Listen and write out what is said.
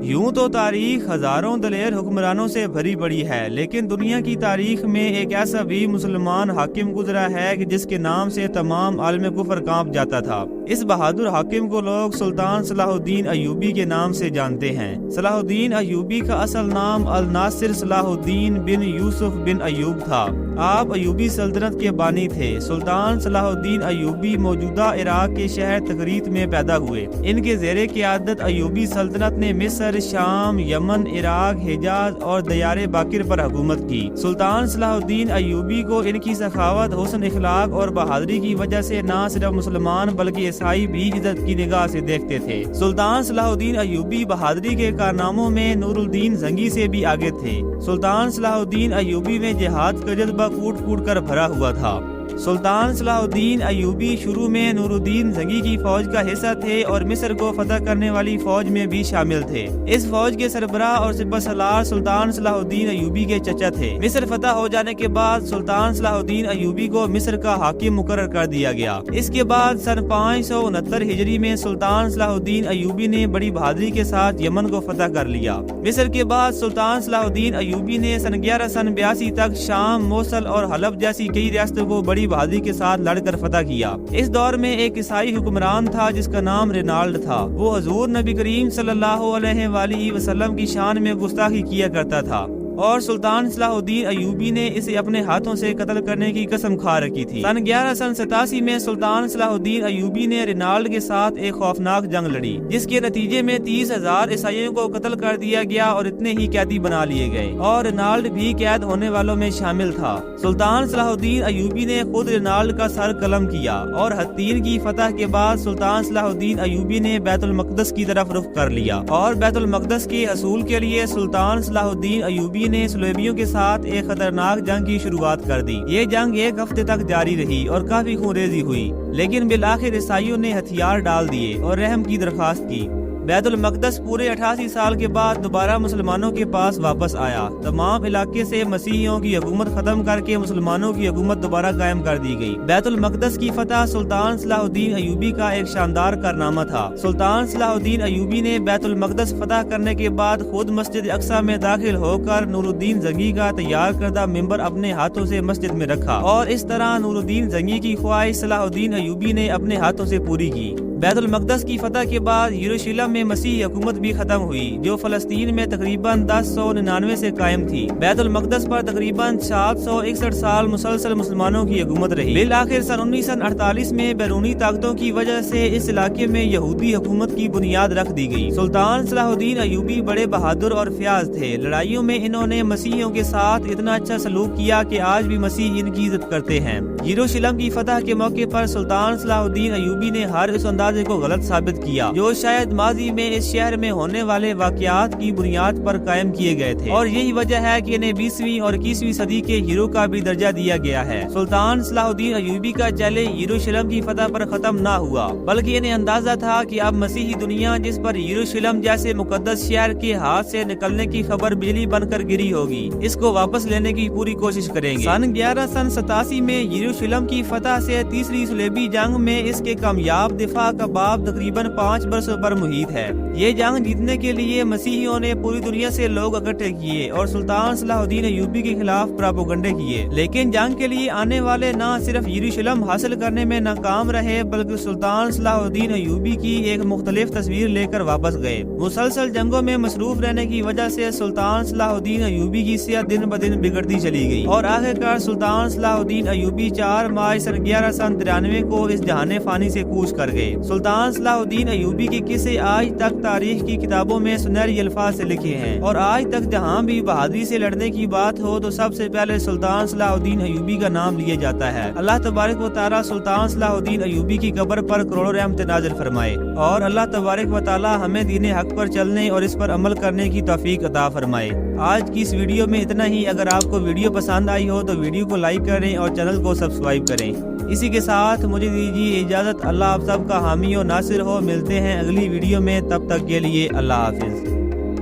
یوں تو تاریخ ہزاروں دلیر حکمرانوں سے بھری پڑی ہے، لیکن دنیا کی تاریخ میں ایک ایسا بھی مسلمان حاکم گزرا ہے کہ جس کے نام سے تمام عالم کفر کانپ جاتا تھا۔ اس بہادر حاکم کو لوگ سلطان صلاح الدین ایوبی کے نام سے جانتے ہیں۔ صلاح الدین ایوبی کا اصل نام الناصر صلاح الدین بن یوسف بن ایوب تھا۔ آپ ایوبی سلطنت کے بانی تھے۔ سلطان صلاح الدین ایوبی موجودہ عراق کے شہر تکریت میں پیدا ہوئے۔ ان کے زیر قیادت ایوبی سلطنت نے مصر، شام، یمن، عراق، حجاز اور دیار باکر پر حکومت کی۔ سلطان صلاح الدین ایوبی کو ان کی سخاوت، حسن اخلاق اور بہادری کی وجہ سے نہ صرف مسلمان بلکہ عیسائی بھی عزت کی نگاہ سے دیکھتے تھے۔ سلطان صلاح الدین ایوبی بہادری کے کارناموں میں نور الدین زنگی سے بھی آگے تھے۔ سلطان صلاح الدین ایوبی میں جہاد کا جذبہ کوٹ کوٹ کر بھرا ہوا تھا۔ سلطان صلاح الدین ایوبی شروع میں نور الدین زنگی کی فوج کا حصہ تھے اور مصر کو فتح کرنے والی فوج میں بھی شامل تھے۔ اس فوج کے سربراہ اور سپہ سالار سلطان صلاح الدین ایوبی کے چچا تھے۔ مصر فتح ہو جانے کے بعد سلطان صلاح الدین ایوبی کو مصر کا حاکم مقرر کر دیا گیا۔ اس کے بعد سن 569 ہجری میں سلطان صلاح الدین ایوبی نے بڑی بہادری کے ساتھ یمن کو فتح کر لیا۔ مصر کے بعد سلطان صلاح الدین ایوبی نے سن 1182 تک شام، موصل اور حلب جیسی کئی ریاستوں کو بڑی بہادری کے ساتھ لڑ کر فتح کیا۔ اس دور میں ایک عیسائی حکمران تھا جس کا نام رینالڈ تھا۔ وہ حضور نبی کریم صلی اللہ علیہ وآلہ وسلم کی شان میں گستاخی کیا کرتا تھا اور سلطان صلاح الدین ایوبی نے اسے اپنے ہاتھوں سے قتل کرنے کی قسم کھا رکھی تھی۔ سن 1187 میں سلطان صلاح الدین ایوبی نے رینالڈ کے ساتھ ایک خوفناک جنگ لڑی، جس کے نتیجے میں 30,000 عیسائیوں کو قتل کر دیا گیا اور اتنے ہی قیدی بنا لیے گئے، اور رینالڈ بھی قید ہونے والوں میں شامل تھا۔ سلطان صلاح الدین ایوبی نے خود رینالڈ کا سر قلم کیا اور حطین کی فتح کے بعد سلطان صلاح الدین ایوبی نے بیت المقدس کی طرف رخ کر لیا، اور بیت المقدس کے حصول کے لیے سلطان صلاح الدین ایوبی نے صلیبیوں کے ساتھ ایک خطرناک جنگ کی شروعات کر دی۔ یہ جنگ ایک ہفتے تک جاری رہی اور کافی خونریزی ہوئی، لیکن بالآخر عیسائیوں نے ہتھیار ڈال دیے اور رحم کی درخواست کی۔ بیت المقدس پورے 88 سال کے بعد دوبارہ مسلمانوں کے پاس واپس آیا۔ تمام علاقے سے مسیحیوں کی حکومت ختم کر کے مسلمانوں کی حکومت دوبارہ قائم کر دی گئی۔ بیت المقدس کی فتح سلطان صلاح الدین ایوبی کا ایک شاندار کارنامہ تھا۔ سلطان صلاح الدین ایوبی نے بیت المقدس فتح کرنے کے بعد خود مسجد اقصی میں داخل ہو کر نور الدین زنگی کا تیار کردہ ممبر اپنے ہاتھوں سے مسجد میں رکھا، اور اس طرح نور الدین زنگی کی خواہش صلاح الدین ایوبی نے اپنے ہاتھوں سے پوری کی۔ بیت المقدس کی فتح کے بعد یروشلم میں مسیحی حکومت بھی ختم ہوئی، جو فلسطین میں تقریباً 1099 سے قائم تھی۔ بیت المقدس پر تقریباً 761 سال مسلسل مسلمانوں کی حکومت رہی۔ بالآخر سن 1948 میں بیرونی طاقتوں کی وجہ سے اس علاقے میں یہودی حکومت کی بنیاد رکھ دی گئی۔ سلطان صلاح الدین ایوبی بڑے بہادر اور فیاض تھے۔ لڑائیوں میں انہوں نے مسیحیوں کے ساتھ اتنا اچھا سلوک کیا کہ آج بھی مسیح ان کی عزت کرتے ہیں۔ یروشلم کی فتح کے موقع پر سلطان صلاح الدین ایوبی نے ہر اس اندازے کو غلط ثابت کیا جو شاید ماضی میں اس شہر میں ہونے والے واقعات کی بنیاد پر قائم کیے گئے تھے، اور یہی وجہ ہے کہ انہیں 20ویں اور 21ویں صدی کے ہیرو کا بھی درجہ دیا گیا ہے۔ سلطان صلاح الدین ایوبی کا چیلنج یروشلم کی فتح پر ختم نہ ہوا، بلکہ انہیں اندازہ تھا کہ اب مسیحی دنیا جس پر یروشلم جیسے مقدس شہر کے ہاتھ سے نکلنے کی خبر بجلی بن کر گری ہوگی، اس کو واپس لینے کی پوری کوشش کریں گے۔ سن 1187 میں یروشلم کی فتح سے تیسری صلیبی جنگ میں اس کے کامیاب دفاع کا باب تقریباً 5 برسوں پر محیط ہے۔ یہ جنگ جیتنے کے لیے مسیحیوں نے پوری دنیا سے لوگ اکٹھے کیے اور سلطان صلاح الدین ایوبی کے خلاف پراپوگنڈے کیے، لیکن جنگ کے لیے آنے والے نہ صرف یروشلم حاصل کرنے میں ناکام رہے بلکہ سلطان صلاح الدین ایوبی کی ایک مختلف تصویر لے کر واپس گئے۔ مسلسل جنگوں میں مصروف رہنے کی وجہ سے سلطان صلاح الدین ایوبی کی صحت دن بدن بگڑتی چلی گئی، اور آخرکار سلطان صلاح الدین ایوبی 4 مارچ سن 1193 کو اس جہان فانی سے کوچ کر گئے۔ سلطان صلاح الدین ایوبی کے قصے آج تک تاریخ کی کتابوں میں سنہری الفاظ سے لکھے ہیں، اور آج تک جہاں بھی بہادری سے لڑنے کی بات ہو تو سب سے پہلے سلطان صلاح الدین ایوبی کا نام لیا جاتا ہے۔ اللہ تبارک و تعالی سلطان صلاح الدین ایوبی کی قبر پر کروڑوں رحمت نازل فرمائے، اور اللہ تبارک و تعالی ہمیں دین حق پر چلنے اور اس پر عمل کرنے کی توفیق عطا فرمائے۔ آج کی اس ویڈیو میں اتنا ہی۔ اگر آپ کو ویڈیو پسند آئی ہو تو ویڈیو کو لائک کریں اور چینل کو سبسکرائب کریں۔ اسی کے ساتھ مجھے دیجیے اجازت۔ اللہ آپ سب کا حامی و ناصر ہو۔ ملتے ہیں اگلی ویڈیو میں، تب تک کے لیے اللہ حافظ۔